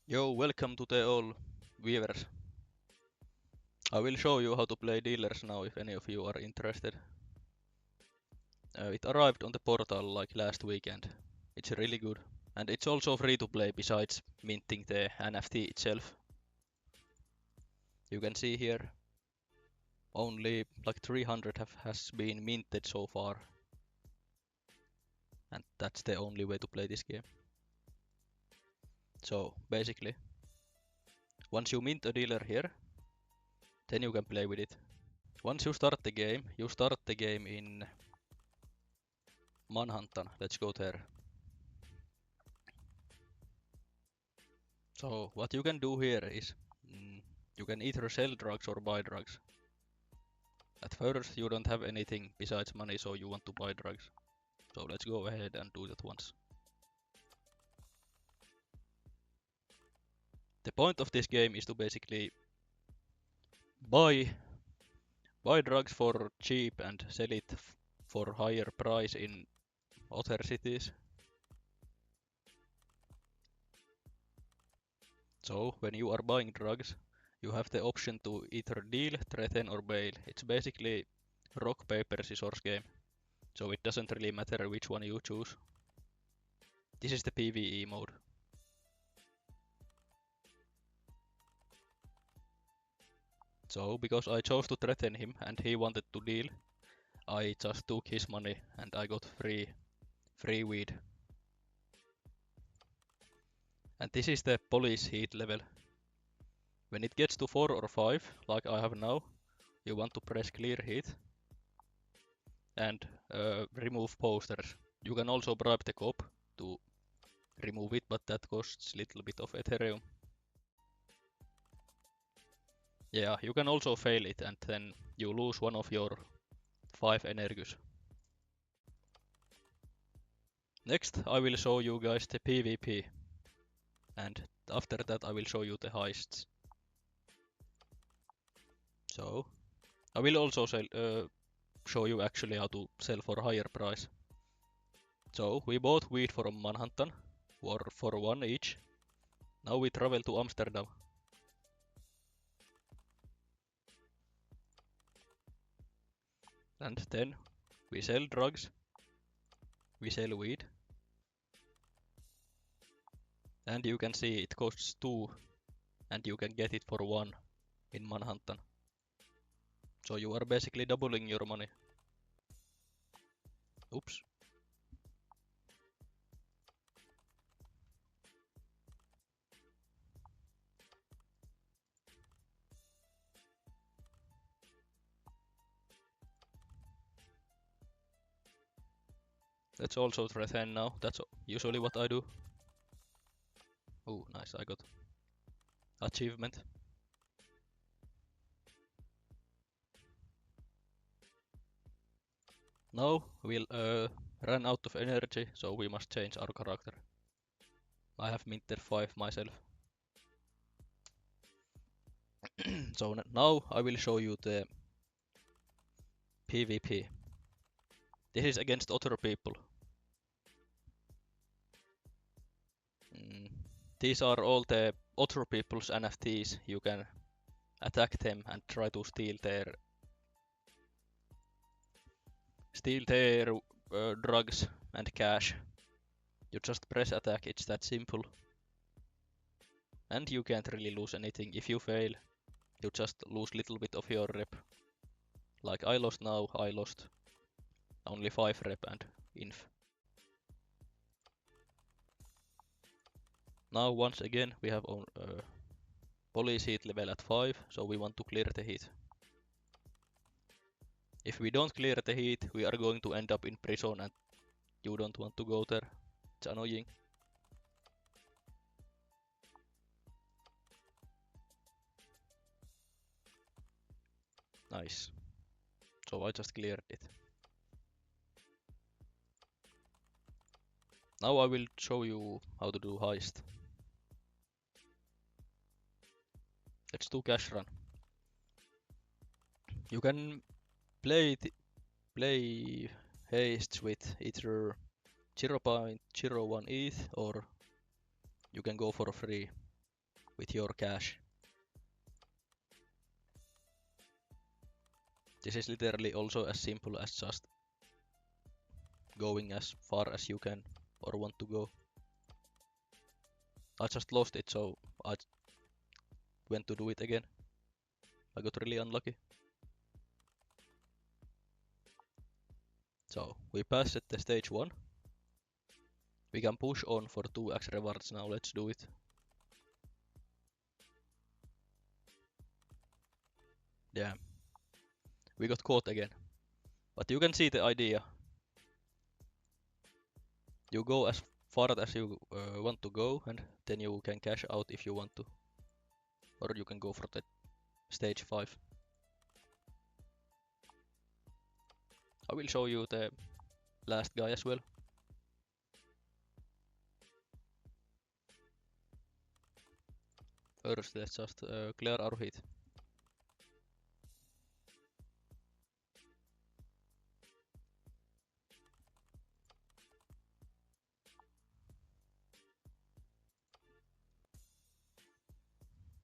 Yo, welcome to the all viewers. I will show you how to play dealers now if any of you are interested. It arrived on the portal like last weekend. It's really good. And it's also free to play besides minting the NFT itself. You can see here only like 300 has been minted so far. And that's the only way to play this game. So basically, once you mint a dealer here, then you can play with it. Once you start the game in Manhattan. Let's go there. So what you can do here is you can either sell drugs or buy drugs. At first you don't have anything besides money, so you want to buy drugs. So let's go ahead and do that once. The point of this game is to basically buy drugs for cheap and sell it for higher price in other cities. So when you are buying drugs, you have the option to either deal, threaten or bail. It's basically rock, paper, scissors game. So it doesn't really matter which one you choose. This is the PvE mode. So because I chose to threaten him and he wanted to deal, I just took his money and I got free weed. And this is the police heat level. When it gets to 4 or 5, like I have now, you want to press clear heat and remove posters. You can also bribe the cop to remove it, but that costs little bit of Ethereum. Yeah, you can also fail it and then you lose one of your 5 Energus. Next, I will show you guys the PvP. And after that, I will show you the heists. So, I will also show you actually how to sell for a higher price. So, we bought weed from Manhattan for 1 each. Now we travel to Amsterdam. And then we sell drugs. We sell weed. And you can see it costs 2 and you can get it for 1 in Manhattan. So you are basically doubling your money. Oops. Let's also threaten now. That's usually what I do. Oh, nice, I got achievement. Now we'll run out of energy, so we must change our character. I have minted 5 myself. So now I will show you the PvP. This is against other people. These are all the other people's NFTs. You can attack them and try to steal their drugs and cash. You just press attack, it's that simple. And you can't really lose anything. If you fail, you just lose little bit of your rep. Like I lost now, I lost only 5 rep and inf. Now once again we have police heat level at 5, so we want to clear the heat. If we don't clear the heat, we are going to end up in prison and you don't want to go there. It's annoying. Nice. So I just cleared it. Now I will show you how to do heist. Let's do cash run. You can play heists with either 0.01 ETH or you can go for free. with your cash. This is literally also as simple as just going as far as you can or want to go. I just lost it, so I went to do it again. I got really unlucky. So we passed the stage 1. We can push on for 2x rewards now, let's do it. Damn. We got caught again. But you can see the idea. You go as far as you want to go, and then you can cash out if you want to. Or you can go for the stage 5. I will show you the last guy as well. First, let's just clear our heat.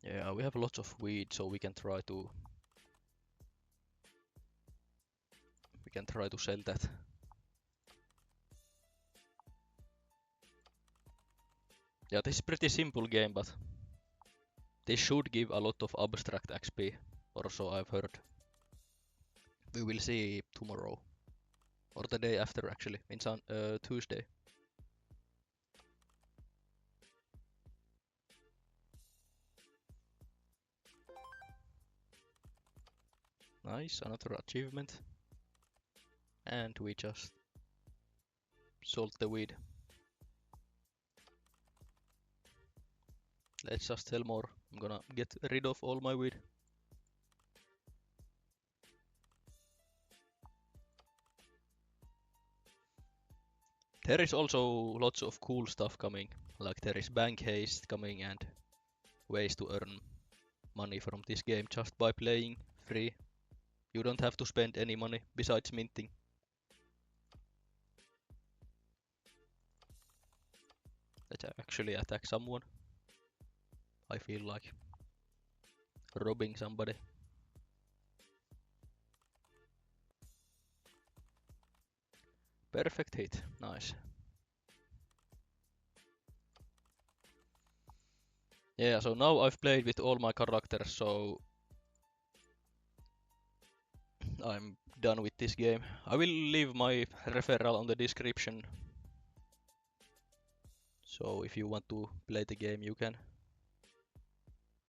Yeah, we have lots of weed, so we can try to sell that. Yeah, this is pretty simple game, but this should give a lot of abstract XP, or so I've heard. We will see tomorrow. Or the day after actually, in Tuesday. Nice, another achievement. And we just sold the weed. Let's just sell more. I'm gonna get rid of all my weed. There is also lots of cool stuff coming. Like there is bank haste coming and ways to earn money from this game just by playing free. You don't have to spend any money besides minting. Let's actually attack someone. I feel like robbing somebody. Perfect hit, nice. Yeah, so now I've played with all my characters, so I'm done with this game. I will leave my referral on the description. So if you want to play the game, you can.